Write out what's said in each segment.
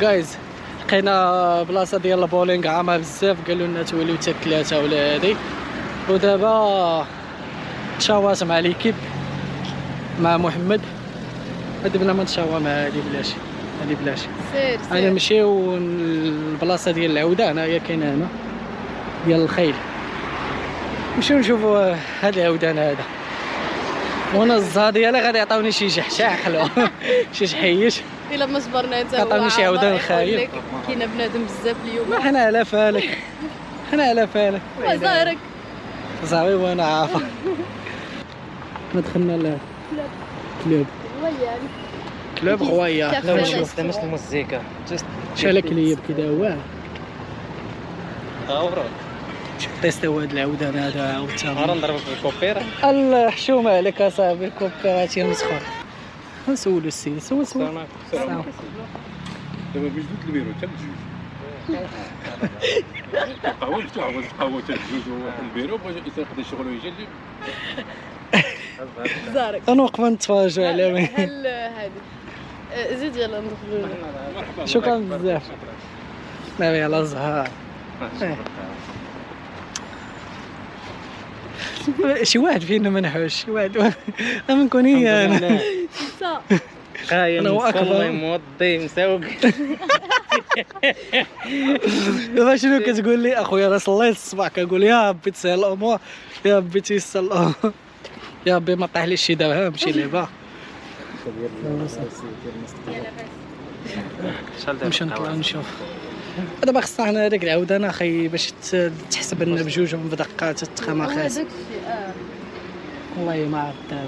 جايز لقينا بلاصه ديال البولينغ عامه بزاف، قالوا لنا توليو حتى 3 ولا هادي. ودابا تشاورت مع ليكيب مع محمد، دبنا ما نتشاور مع هادي بلاش، هادي بلاش. سير انا نمشيو للبلاصه ديال العوده، هنايا كاينه هنا ديال الخيل، نمشيو نشوفوا هاد العودان هذا. وانا الزهر ديالي غادي يعطيوني شي جحشاح حلو شي جحيش. الا ما صبرنا انت عطاوني شي عودان خايب. كاينه بنادم بزاف اليوم. ما حنا على فالك، حنا على فالك. زهرك زهري وانا عارفه. ما دخلنا الكلوب، وياك كلوب غويه. كافيه خلينا نشوف مش الموسيقى شحال كليب كذا واه. ورا شوف تيست هاد العودان هذا عاوتاني. نهار نضربك بالكوبيره. الحشومه عليك اصاحبي، الكوبيراتي مسخر. نسولو السيد، سول. السلام السلام. دابا بجوج البيرو حتى بجوج. القهوه مفتوحه، القهوه حتى بجوج وواحد البيرو بغا ياخذ الشغل ويجي اللي زهرك. غنوقفو نتفرجو على مين. هل هذه زيد يلا ندخلوا. مرحبا. شكرا بزاف. نبي على الزهر. شي واحد فينا منحوش، شي واحد نكون هي انا. قايم أنا هو أكبر. مصلي موضي مسوق. دابا شنو كتقول لي اخويا؟ راه صليت الصباح كنقول يا ربي تسهل الامور، يا ربي تيسر الامور، يا ربي ما طيح لي شي درهم شي لعبه. نمشي نطلع نشوف. دابا خصنا حنا هذاك العودان اخي باش تحسب لنا بجوجهم بدقات تخماخاس. والله ما عرفت دابا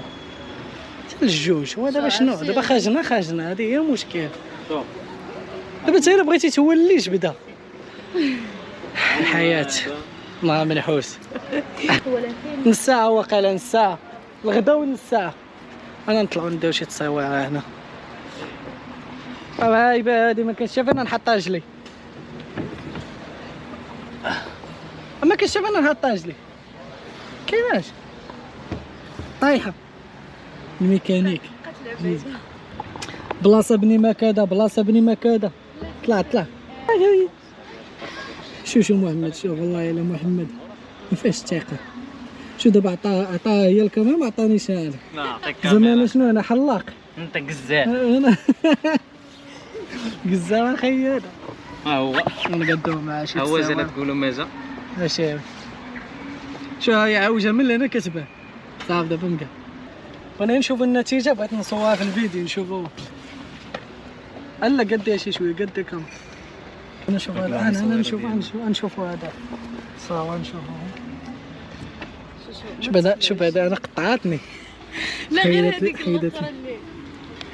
حتى الجوج. هو دابا شنو؟ دابا خرجنا هذه هي المشكل. دابا انت الا بغيتي تولي جبده الحياه ما منحوس. نص ساعه واقيلا، نص ساعه الغدا ونص ساعه. انا نطلعو نديرو شي تصاوير هنا. هايبه هادي ما كنتش شايف انا نحط رجلي، ما كنتش شايف انا نحط رجلي كيفاش طايحه. الميكانيك بلاصه بني ما كذا، بلاصه بني ما كذا. طلع شو محمد، شوف والله الا محمد ما فيهاش الثقه. شو دابا عطاها هي الكاميرا ما عطانيش انا. نعطيك زعما شنو انا حلاق؟ انت قزاز. انا قزاوه خياده. ما هو نقدو مع شي هو تساوي. زين تقولوا ماجا. ماشي شو هي عوجه من هنا كتبان صافي. دابا نبقى وانا نشوف النتيجه، بغيت نصورها في الفيديو نشوفوا. الا قد شي شويه قد كم. انا نشوف هذا، انا نشوف هذا صاوا نشوفوا. شوف هذا انا قطعتني. لا غير حيدت لي- هذيك حيدت اللقطة لي. اللي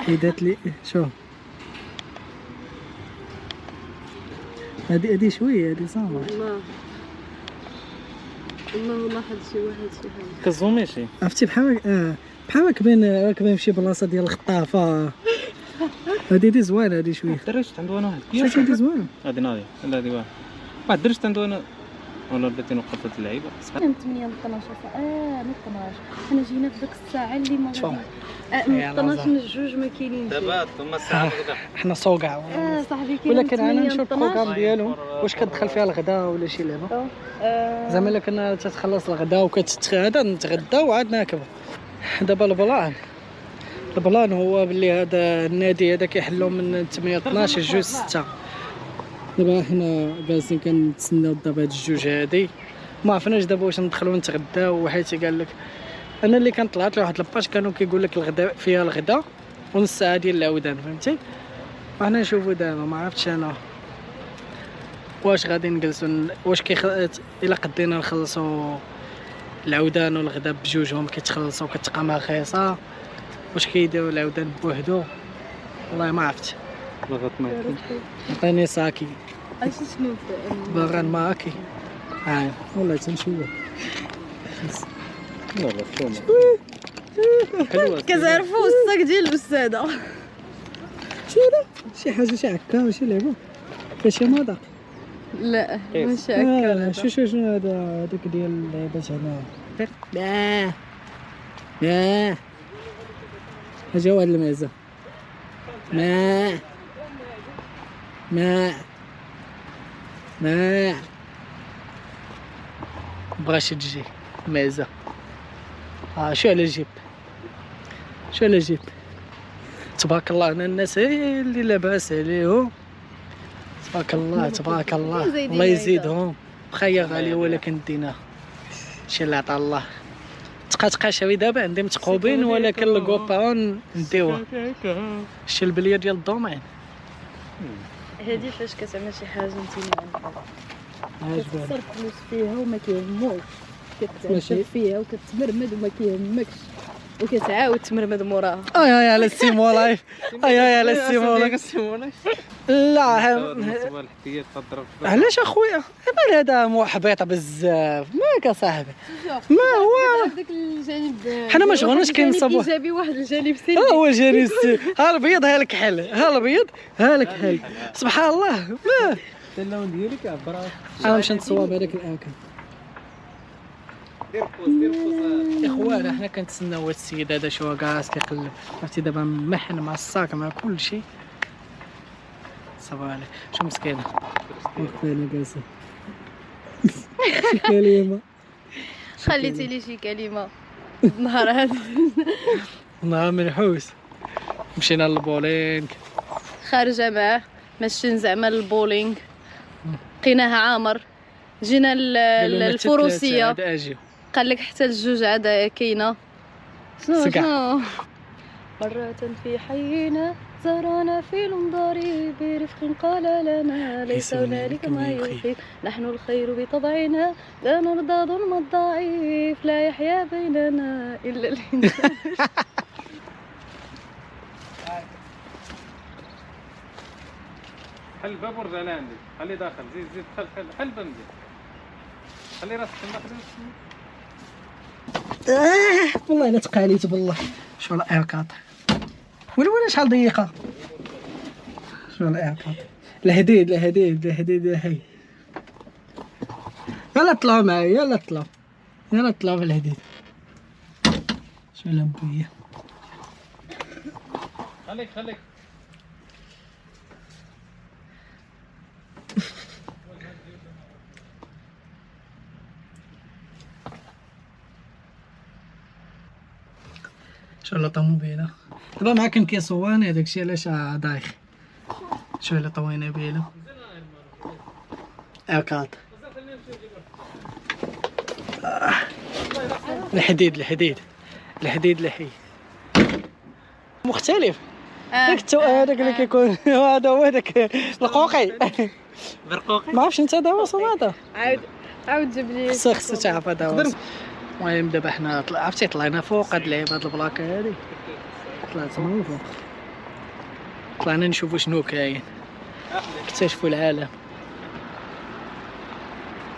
حيدت لي شوف هذه شويه، هذه صافا. والله لاحظ شي واحد شي حاجه كزومي شي عرفتي بحال بحال راكبين في شي بلاصه ديال الخطافه. هذه زوينه، هذه شويه. درجت عنده انا شتي هذه زوينه. هادي ناضي لا هادي واحد درجت عنده انا ولا بديتي نقطة اللعيبة. من 8 ل 12 ساعه. من 12 حنا جينا في ديك الساعه اللي ما شوف. غادي من 12 من الجوج ما كاينينش. دابا ثم الساعة الغدا. حنا صوقع. صاحبي كاين ولكن انا نشوف البروغرام ديالهم واش كتدخل فيها الغداء ولا شي لعبه. زعما الا كنا تتخلص الغداء وكتتغدى نتغدى وعاد ناكل. دابا البلان هو باللي هذا النادي هذا كيحلو من 8 12 جوج 6. دابا حنا جالسين كنتسناو دابا هاد الجوج هادي، ما عرفناش دابا واش ندخلو نتغداو. حيت قال لك انا اللي كان طلعت لواحد لاباج كانوا كيقول لك الغداء فيها الغداء ونص ساعه ديال العودان، فهمتي. وحنا نشوفو دابا ما عرفتش انا واش غادي نجلسو واش الا قدينا نخلصوا العودان والغداء بجوجهم كيتخلصوا كتبقى رخيصه، واش كيديروا العودان بوحدو والله ما عرفت. لغت ما عطيني ساكي اش شنو باغا ماكي والله تنشوف. لا لا شوما حلوة. كتعرفوا الصاك ديال الاستاذه. شنو هذا؟ شي حاجه شي عكا وشي لعبه فيها شي مذاق. لا كيف؟ ماشي هكا. شنو هذاك ديال اللعبات هنا. لا اجا واحد المعزه ما ما بغاش تجي مازه. شو على جيب، شو على جيب. تبارك الله، انا الناس اللي لاباس عليهم، تبارك الله تبارك الله، الله يزيدهم. بخير غالي ولكن دينا شي اللي عطا الله. تقا شوي دابا عندي متقوبين، ولكن الكوباون نديوها. شتي البليه ديال الدومين هادي فاش كتعمل شي حاجه انت عاجباني، كتصرف فلوس فيها وما كيهموش، ماشي. كتعشر فيها وكتمرمد وما كيهمكش، وكتعاود تمرمد موراها. اي على السيمو لايف، اي على السيمو لايف. لا الحكايات تضرب. علاش اخويا؟ انا هذا محبط بزاف ماك اصاحبي. ما هو داك الجانب حنا ما شغلناش كنصبوا. ايجابي واحد الجانب سلبي. هو الجانب السلبي. ها البيض ها الكحل، ها البيض ها الكحل. سبحان الله. ما اللون ديالي كيعبر على انا نمشي نتصوب هذاك الاكل. دير بوز اخوان حنا كنتسناو هاد السيد هذا شو كاس كيقلب، عرفتي دابا محن مع الصاك مع كل شيء. صافا عليك شو مسكينه واقفه انا جالسه. شي كلمه خليتي لي شي كلمه النهار هذا. نهار منحوس. مشينا للبولينغ، خارجه معاه ماشيين زعما للبولينغ، لقيناها عامر. جينا للفروسيه، قال لك حتى الجوج عاد كاينه. شنو مرة في حينا زارنا فيل ضريب برفق قال لنا ليس هنالك ما يخيف، نحن الخير بطبعنا لا نرضى ظلم الضعيف، لا يحيا بيننا إلا الإنسان. حل الباب ورجع لعندي، خلي داخل، زيد حل الباب مزيان، خلي راسك داخل. والله الا تقاليت بالله. شو الايركات ولا شحال ضيقه. شو الايركات الهديد هي. يلا طلعوا معايا، يلا طلعوا في الهديد. شو لمبيه خليك شو لا طوموبيله دابا معاك كيصواني داكشي علاش دايخ. شو لا طوينا بيلو ايركات. الحديد لحي مختلف. داك هذاك اللي كيكون هذا هو داك القوقي برقوقي. ما عرفتش انت هذا هو صماده. عاود جيب لي. خصو تعرف هذا هو. المهم دابا حنا عرفتي طلعنا فوق هاد اللعيبه هاد البلاكه هادي، طلعت من فوق، طلعنا نشوفوا شنو كاين، نكتشفوا العالم.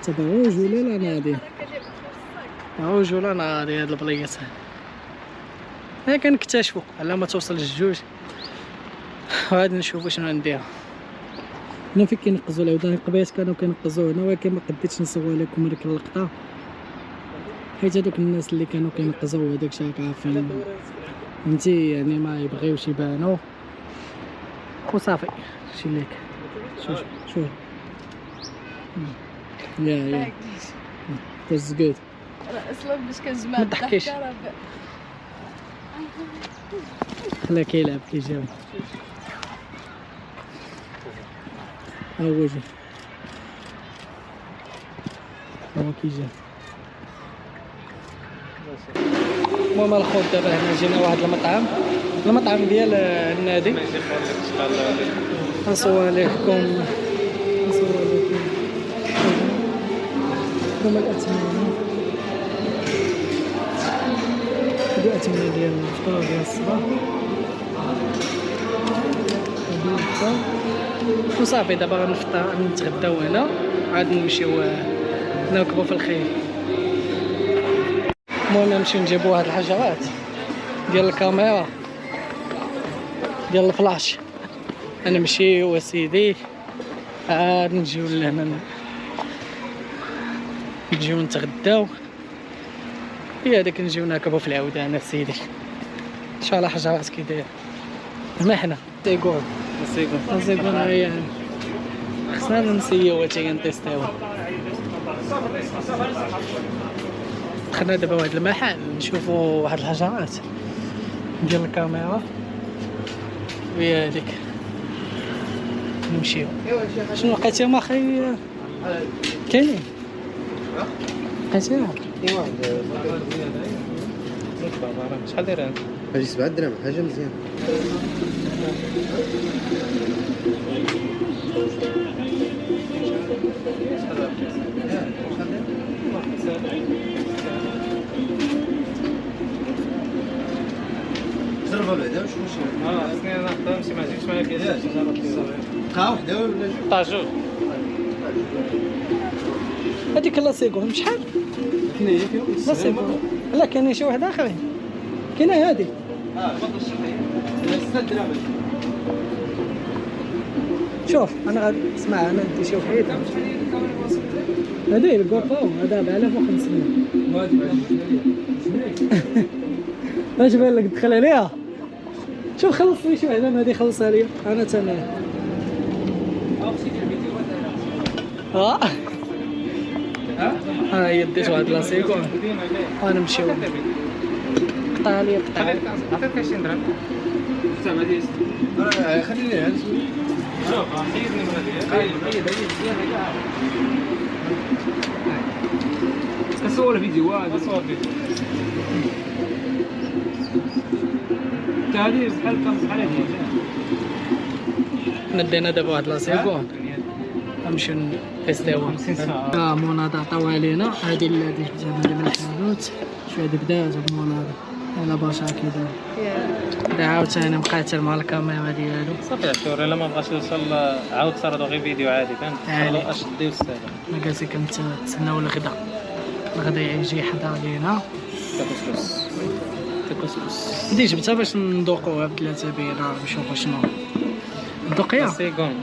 تبعوج ولا لا نادي عوج ولا نادي هاد البليص هادي كنكتشفوا على ما توصل للجوج. وغادي نشوفوا شنو نديرو. هنا فين كينقزوا العودة قبيلات كانوا كينقزوا هنا، ولكن ما قديتش نصور لكم هذيك اللقطه حيت هذوك الناس اللي كانوا كينقزوا هذاك الشيء عارفين فهمتي، يعني ما يبغيوش يبانوا وصافي. شي ليك شوف يا that's good. اصلا باش كنجمع ما تضحكيش. خليه كيلعب كيجاوب. ها هو جا، هو كيجا. المهم الخوت دابا هنا جينا واحد المطعم ديال النادي. نصور لكم هما الأثمنة، هادي الأثمنة ديال الفطور ديال الصباح. هادي الفطور وصافي. دابا غنفطر نتغداو هنا، عاد نمشيو نركبو في الخيل. المهم نمشيو نجيبو هاد الحشرات ديال الكاميرا ديال الفلاش. نمشيو اسيدي عاد نجيو لهنا، نجيو نتغداو. هي هذيك نجيو نركبو في العوده انا سيدي. ان شاء الله حشرات كي داير. ما حنا سيغون هي خصنا نسيو حتى نتيستيو. دخلنا دابا واحد المحل نشوفوا واحد الحشرات ندير الكاميرا وهي هذيك نمشيو. شنو لقيتي ما اخي؟ كاينين لقيتيها؟ ايوا شحال دايره انت؟ هذه 7 دراهم حاجه مزيانه. زربه بعدا واش خصني ناخذ نمشي ما جيتش معايا كاين بقى وحده ولا طاجو. هذيك لاصيكو شحال؟ كاينه هي فيهم لاصيكو لا كاينين شي واحد اخرين. كاينه هذه برضه الشحيه 6 دراهم. شوف انا غادي اسمع انا ندي شي وحيد هذه الكوباو هذا ب 1500 اش بان لك تدخل عليها؟ شوف خلص لي شي وحده هذه خلصها لي انا تمام. ها هي ديت واحد لاصيكو ونمشيو. قطع لي عطيتك 20 درهم زعما ديال خلي لي هذا شوف خيرني من هذه كصور فيديو هذا صور فيديو هذه بحال هذه. ندينا دابا واحد لاصيكو نمشيو نتيستيوها. مناض عطاوها لينا هذه اللي جبتها من الحانوت شويه دبدات بمناض على باشا كذا. دا عاوتاني مقاتل مع الكاميرا ديالو. صافي عشور الا ما بغاش يوصل عاود صردو غير فيديو عادي فهمت. اش ديو الساعه انا جالسين كنتسناو الغدا. الغدا يجي حدا لينا كسكس دي جبتها باش ندوقوها بثلاثه بيرة نشوفوا شنو ندوقيها. سيكون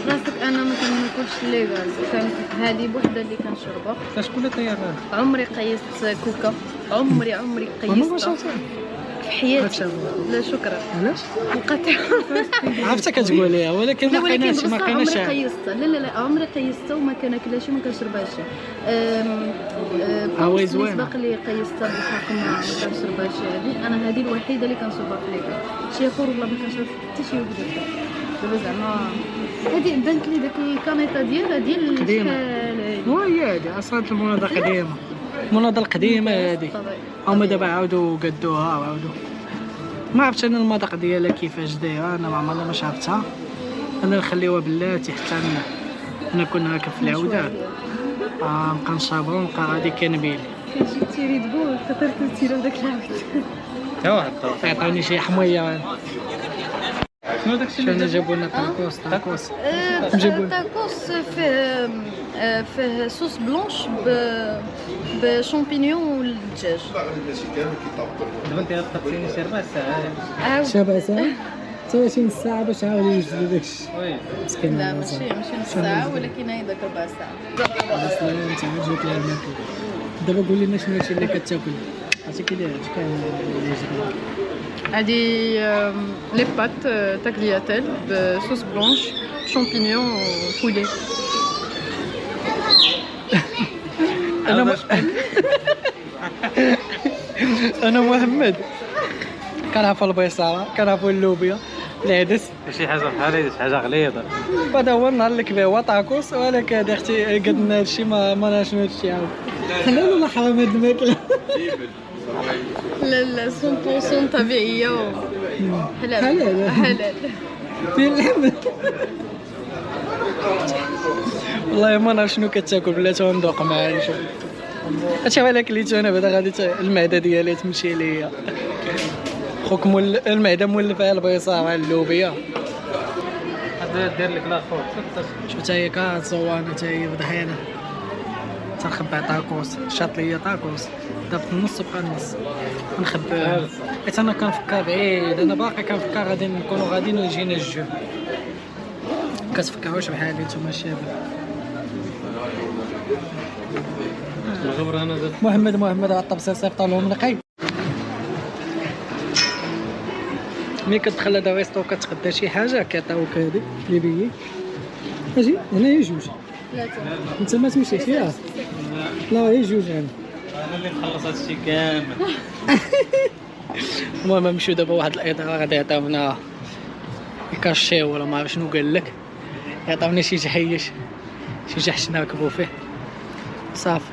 راسك انا ما كناكلش لي غاز كان هذه بوحده اللي كنشربها. شكون طيار عمري قيست كوكا عمري قيست في حياتي. لا شكرا علاش؟ نقطع عرفتها كتقول ليها ولكن ما لقيناش عمري قيستها. لا عمري قيستها وما كناكلهاش وما كنشربهاش. هاوي زوينه السباق اللي قيستها بالحق ما كنشربهاش. هذه انا الوحيده اللي كنشربها في ليكا. شي اخر والله ما كنشرب حتى شي وحده. دابا زعما هذه بانت لي داك الكانيطه ديالها ديال شحال وهي هذه اصلا المناضه قديمه. المناضه القديمه هذه هما دابا عاودوا قدوها وعاودوا ما عرفتش انا المذاق ديالها كيفاش دايره. انا ما عمرنا ما شربتها. انا نخليوها بلاتي حتى نكون هكا في العوده نبقى نشربها ونبقى غادي كنبيل. كنجي تيري دبور خاطر تيري داك العود تا واحد عطاوني شي حميه. شنو داكشي شنو جابوا لنا تاكوس جابوا تاكوس فيه صوص بلونش بشامبينيون والدجاج. دابا انت غتقتلني شي 4 ساعات. شابه ساعه 30 ساعه باش عاود يوجدوا داكشي وي مسكين. لا ماشي نص ساعه ولكن هي داك 4 ساعات. انت عجبك الماكله. دابا قول لنا شنو هادشي اللي كتاكل عرفتي كيداير شكون اللي يعجبك؟ هذه لي بات تاكلياتيل بصوص بلونش شامبينيون بولي. انا محمد كنعرف البيصاره كنعرف اللوبيا العدس شي حاجه بحال هادي شي حاجه غليظه. هذا هو النهار اللي كبير هو طاكوس ولكن هذا اختي قدنا هادشي ما عرفش شنو هادشي عاود حلال ولا حرام هاد الماكله؟ لا 100% طبيعيه حلال فين اللحم. والله ما نعرف شنو كتاكل بلاتي وندوق معاها نشوف. هادشي على كليتو انا بعدا غادي المعده ديالي تمشي ليا. خوك المعده مولفه البيصاره اللوبيا. هذا دير لك لاخر شوف حتى هي كتصوانه حتى هي بضحيانه تنخبع طاكوس شاط ليا طاكوس دابا في النص بقى النص نخبعها حيت انا كنفكر بعيد. انا باقي كنفكر غادي نكونوا غاديين ويجينا الجوع. كتفكروش بحالي نتوما الشباب. الغبره انا زاد محمد على الطبسيل صيفط لهم نقي. ملي كتدخل لهذا الريستو كتغدى شي حاجه كيعطيوك هادي ليبيي اجي هنا هي جوج. ثلاثة. انت ما تمشيش ياك؟ لا هي جوج هنا. انا اللي نخلص هادشي كامل. المهم نمشيو دابا واحد الإضاءة غادي يعطيونا يكاشيو ولا ما عرف شنو قال لك، يعطيونا شي جحيش شي جحش نركبو فيه صافي.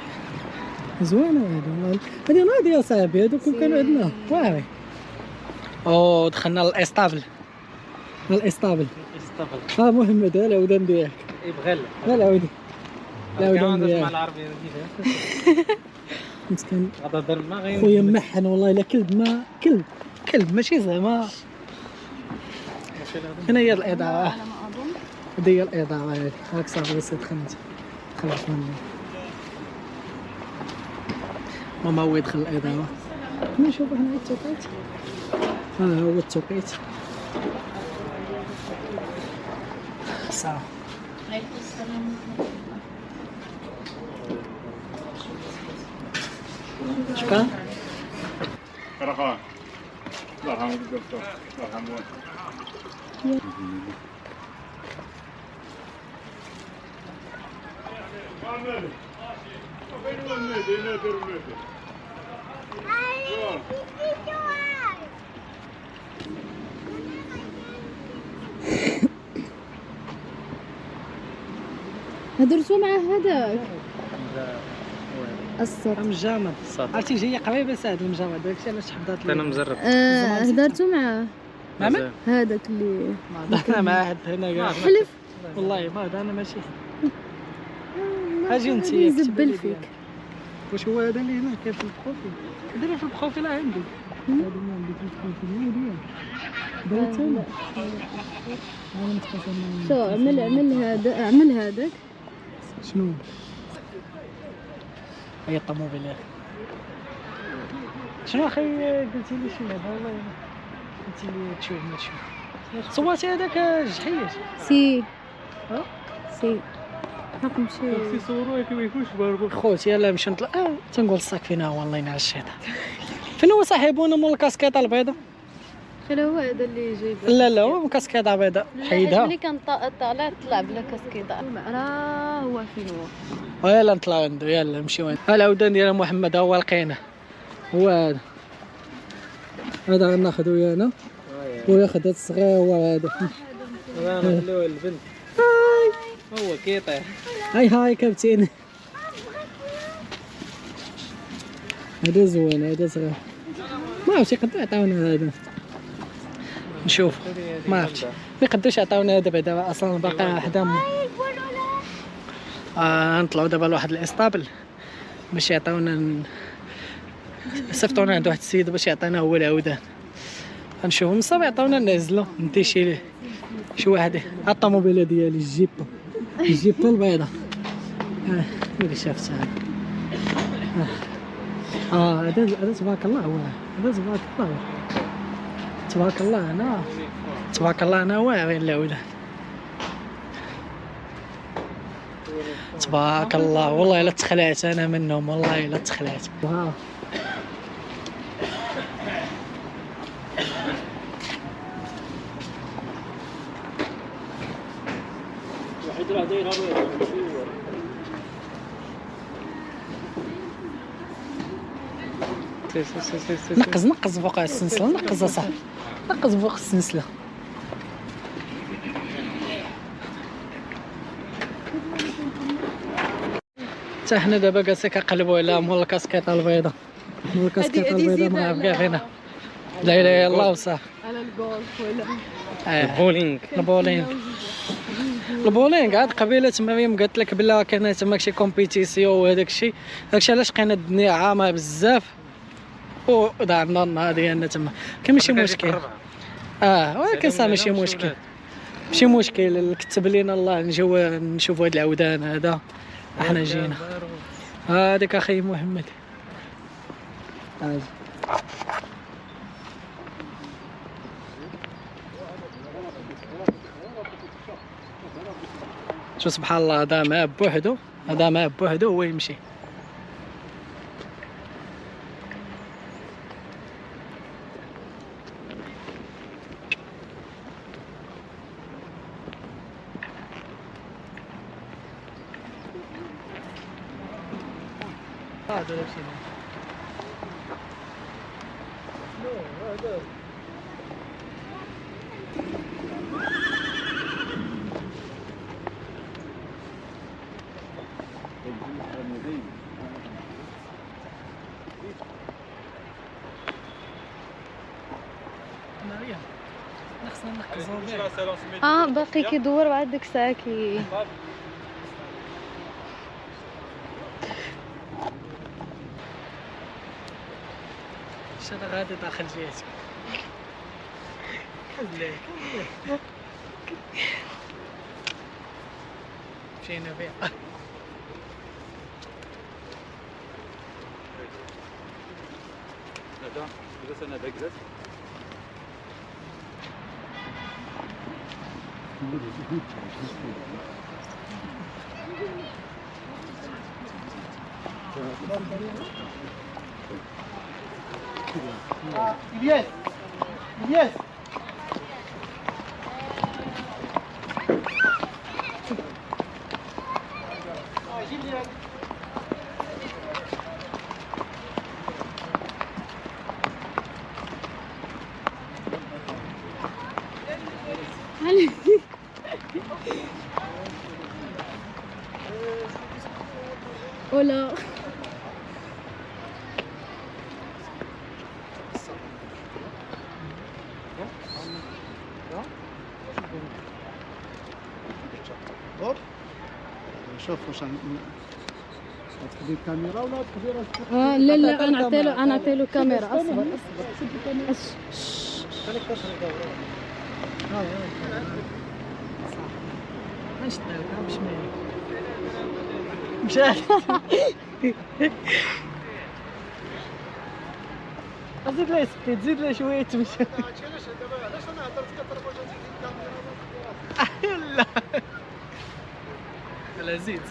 زوينة هادي هادي ناضية صاحبي، هادوك كانوا عندنا واعي. او دخلنا للإسطابل، الإسطابل استغفر محمد ها العودان ديالك. يبغى لك ها العودي العودان مع ديالك العربيه كيفاش مسكين غدا دار ما غير خويا محن والله الا كلب، ما كلب ماشي زعما. هنا هي الإضاءة، على ما أظن. هذه هي الإضاءة هادي هاك صافي بس دخلت مني ماما هو يدخل الإضاءة. نشوف هنا التوقيت، ها هو التوقيت صافي. عليكم السلام. شكرا. رخاء الله يرحمه الدكتور الله يرحمه. هدرتو مع هذاك الصوت. مجامد عرفتي جايه قريبه سعد المجامد، داكشي علاش حضرت لي. انا مجرب هدرتو معاه مع من؟ هذاك اللي ما هضرنا مع حد هنا كاع حلف. والله ما هضرنا ماشي. اجي انت يزبل فيك. واش هو هذا اللي هنا كاين في البروفيل؟ ديرها في البروفيل عندي. هذا ما عندي في البروفيل هو ديال دابا تما. انا متقاسم. شو اعمل هذاك. شنو هي الطوموبيل يا اخي؟ شنو اخي قلتي لي شي هذا والله قلتي لي تشوف ما تشوف صواتي هذاك جحيش. سي ها سي حق مشي يصوروه كي ما يكونش باربو. خوتي يلاه نمشي نطلع. تنقول الصاك فينا هو الله ينعل الشيطان. فين هو صاحبنا مول الكاسكيطه البيضاء؟ خير هو هذا اللي جايب. لا هو كاسكيطه بيضاء حيدها. ملي كان طلع بلا كاسكيطه راه هو فين هو. يلا نطلعوا عنده يلا نمشيو عنده. العودان ديال محمد هو لقينا هو هذا. هذا غناخذو ويانا وياخذ هذا الصغير هو هذا. انا نخليوه البنت هو كيطيح. هاي كابتن. هذا زوين هذا صغير ما عرفتش يقدروا يعطيونا هذا. نشوف ما عرفتش ما يقدروش يعطيونا هذا بعدا اصلا باقي حدا نطلعوا دابا لواحد الاسطابل باش يعطيونا صيفطونا عند واحد السيد باش يعطينا هو العودان. غنشوفهم صافي يعطيونا نعزلو ندي شي واحد. الطوموبيله ديالي الجيب البيضاء اللي شافتها هذا تبارك الله هو هذا تبارك الله انا واعي العودان تبارك الله. والله الا تخلعت انا منهم والله الا تخلعت. نقز فوق السنسله نقز اصاحبي نقز فوق السنسله. حتى حنا دابا جالسين كنقلبوا على مول الكاسكيطه البيضاء. مول الكاسكيطه البيضاء ما عرف كاع فينا. لا اله الا الله وصح. على الجولف ولا البولينغ عاد قبيله مريم قالت لك بلا كان تما شي كومبيتيسيون وهداك الشيء. داكشي علاش لقينا الدنيا عامه بزاف ودارنا النهار ديالنا تما. كاين ماشي مشكل ولكن صافي ماشي مشكل كتب لينا الله نجيو نشوفوا هاد العودان هذا احنا جينا. هذيك اخي محمد شو سبحان الله. هذا ما بوحدو هو يمشي. هذا ولا شي هذا مريم خصنا نركزوا به باقي كيدور بعد ديك الساعه كي هذا غادي داخل جهتك خليك مشينا فيها هذا إذا أنا داك زاد إلياس إلياس ولا شوف واش تخدي الكاميرا ولا تخدي راسك؟ لا لا انا نعطيلو كاميرا. اصبر خليك تشرب هاي اش داير باش مشات زيد لها سكيت زيد لها شويه تمشي علاش انا هضرت كتربو جاتي الكاميرا لا زيد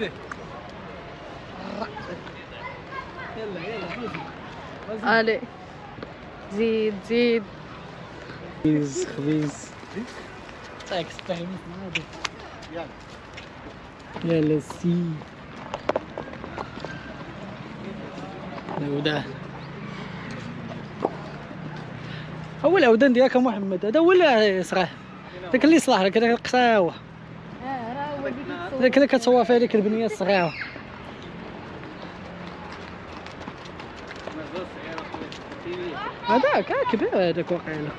يلا الي زيد خبيز تاك استهمت هذا يلا سي العودان هو العودان ديالك محمد هذا ولا صغير داك اللي صلاح لك داك القساوه راه هو داك اللي كتصور فيها ديك البنيه الصغيره هذاك كبير هذاك واقيلا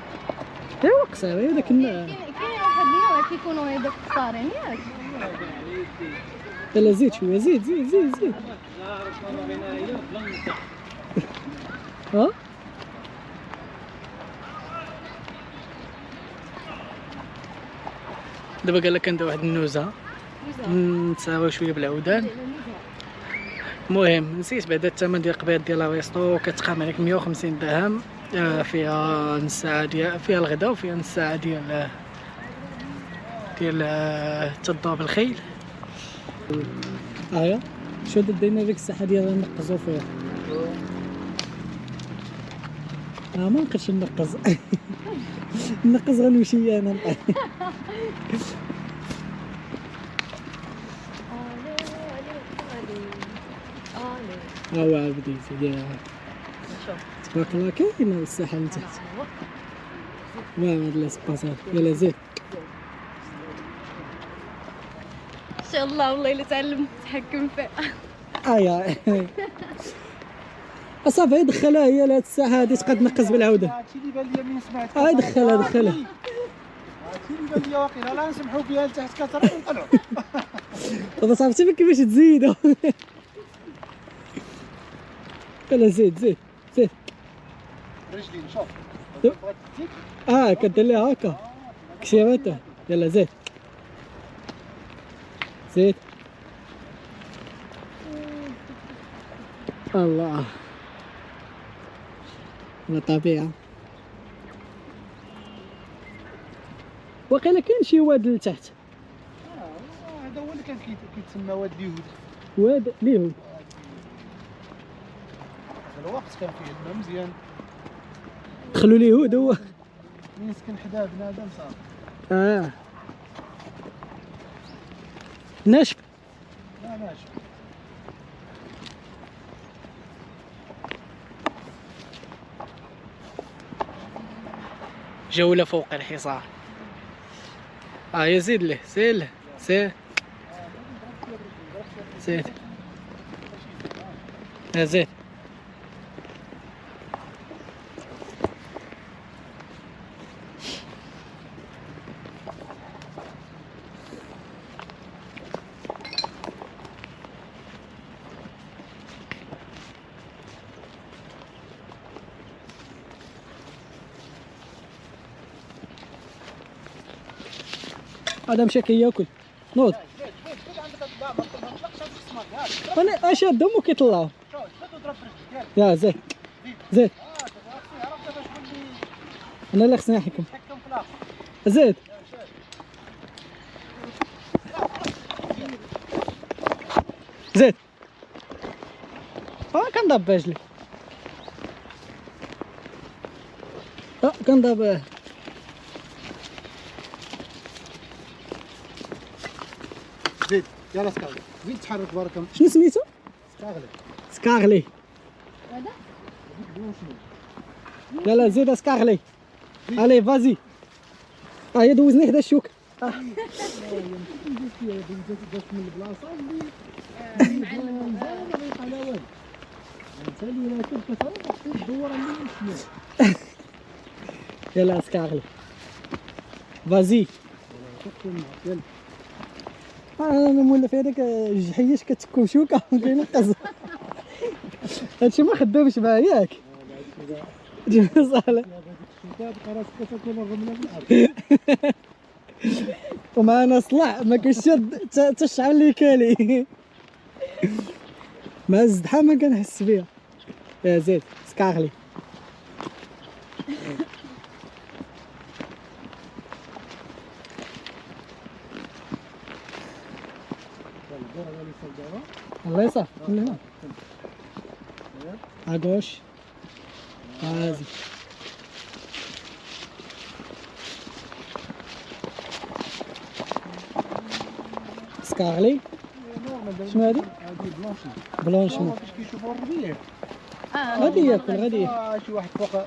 ايوا قصير هذاك كاين واحد النوع كيكونوا هذاك قصارين ياك. يلا زيد شويه زيد ها دابا قال لك عنده واحد النوزه نتساوى شويه بالعودان. المهم نسيت بعدا الثمن ديال القبيض ديال الريستو كتقام عليك 150 درهم. فيها نص ساعه فيها الغداء وفيها نص ساعه ديال تضرب الخيل. هيا شو دينا ديك الساحه ديال نقزو فيها ما نقدرش نقز نقز غنمشي انا هو بديتي ديالها تبارك الله كاينه الساحه لتحت هاد لاسباسات. يلا زيد ان شاء الله والله الا تعلمت نتحكم فيها. يا صافي دخلها هي لهاد الساحه هادي تبقى تنقز بالعوده. هادشي اللي بان لي من سمعت دخلها هادشي اللي بان لي واقيلا لا نسمحوا بها لتحت كتروح ونطلعوا. دابا صاحبتي كيفاش تزيدو. يلا زيد رجلين شوف بغات تزيد كدير ليها هكا كشيرتها. يلا زيد الله على الطبيعة. واقيلا كاين شي واد لتحت. هذا هو اللي كان كيتسمى واد اليهود. واد اليهود الوقت كان فيه الماء مزيان دخلوا اليهود هو مين يسكن حدا بنادم صافي. ناشف لا ماشي جولة فوق الحصان. يزيد له زيد له زيد زيد زيد. هذا مشى كياكل نوض. انا اشدهم وكيطلعوا. يا زيد زيد. انا اللي خصني نحكم. زيد زيد. كنضرب برجلي. كنضرب. زيد يلا سكاغلي زيد تحرك بارك الله. شنو سميتو؟ سكاغلي. سكاغلي. هذا لا لا زيد سكاغلي. الي فازي. هي دوزني حدا الشوك. من البلاصه اللي يلا سكاغلي فازي. انا مولف هذاك الجحيش كتكون شوكه كاين قز. هادشي ما خدامش معايا ياك. صالح. ومعنا صلع ما كنشد حتى الشعر اللي كالي. مع الزدحه ما كنحس بها. يا زيد سكاغلي. الله يصح من هنا. عقوش غازي. سكاغلي. شنو هادي؟ بلونشمون. فاش كيشوفوا الربيع غادي ياكل غادي. شي واحد فوق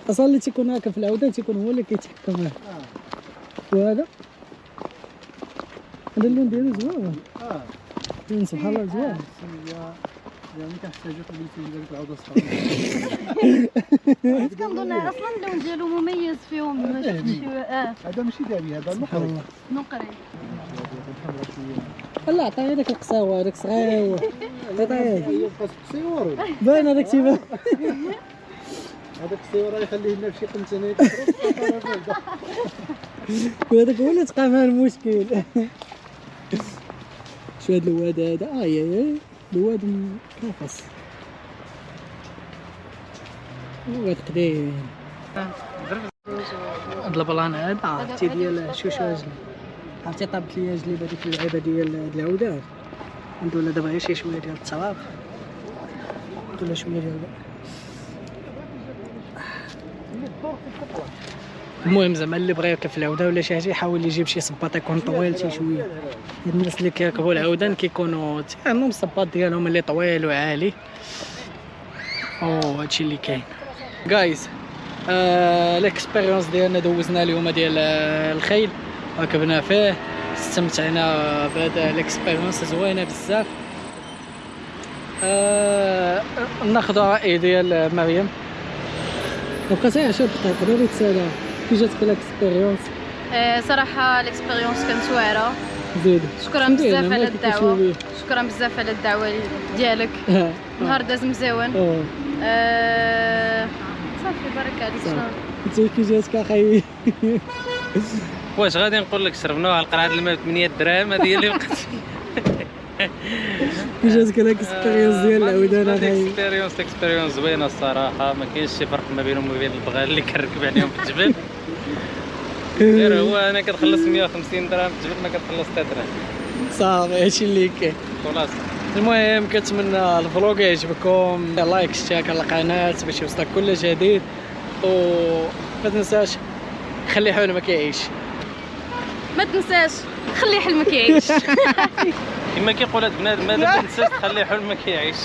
اصلا اللي تيكون هكا في العوده تيكون هو اللي كيتحكم فيه. وهذا هذا اللون ديالو زوين. سبحان الله زوين. يعني كنحتاجو قبل تجيب العوده حيت كنظن اصلا اللون ديالو مميز فيهم. هذا ماشي دابي هذا نقري. نقري. لا عطيني داك القساوه هذاك صغير. عطيني هي بقات قصيور. باين هذاك تيبان. هذاك القصيور يخليه لنا فشي قنتانه. وهذاك هو اللي تقع مع المشكل. شو هاد الواد هذا؟ يا الواد كافص. واد قديم. هاد البلان هذا عرفتي ديال شوشو اجلي. عرفتي طابت لي اجلي بهاديك اللعيبه ديال العودات. ندير لها دابا غير شي شويه ديال التراب. ندير لها شويه ديال المهم زعما اللي بغى يركب في العوده ولا شي حاجه يحاول يجيب شي صباط يكون طويل شي شويه. الناس اللي كيركبوا العودان كيكونوا عندهم الصباط ديالهم اللي طويل وعالي. هادشي اللي كاين جايز. الاكسبيريونس ديالنا دوزنا اليوم ديال الخيل ركبنا فيه استمتعنا بهذا الاكسبيريونس زوينه بزاف. ناخذ راي ديال مريم. بقات 10 دقائق دابا تسالى كي جاتك الاكسبيريونس؟ صراحه الاكسبيريونس كانت واعره. زيد. شكرا بزاف على الدعوه. شكرا بزاف على الدعوه ديالك. نهار داز مزيون. صافي بارك عليك. انت كي جاتك اخي؟ واش غادي نقول لك شربناها القرعه الماء ب 8 دراهم هذه هي اللي بقات. كي جاتك الاكسبيريونس ديال العودان اخي؟ اكسبيريونس زوينه الصراحه. ما كاينش شي فرق ما بينهم وبين البغال اللي كنركب عليهم في الجبل. غير هو انا كنخلص 150 درهم في الجبل ما كنخلص حتى درهم. صافي هادشي اللي كاين خلاص. المهم كنتمنى الفلوق يعجبكم. لايك اشتراك على القناه باش يوصلك كل جديد. وما تنساش خلي حلمك يعيش. ما تنساش خلي حلمك يعيش. كما كيقول هاد بنادم ما تنساش تخلي حلمك يعيش.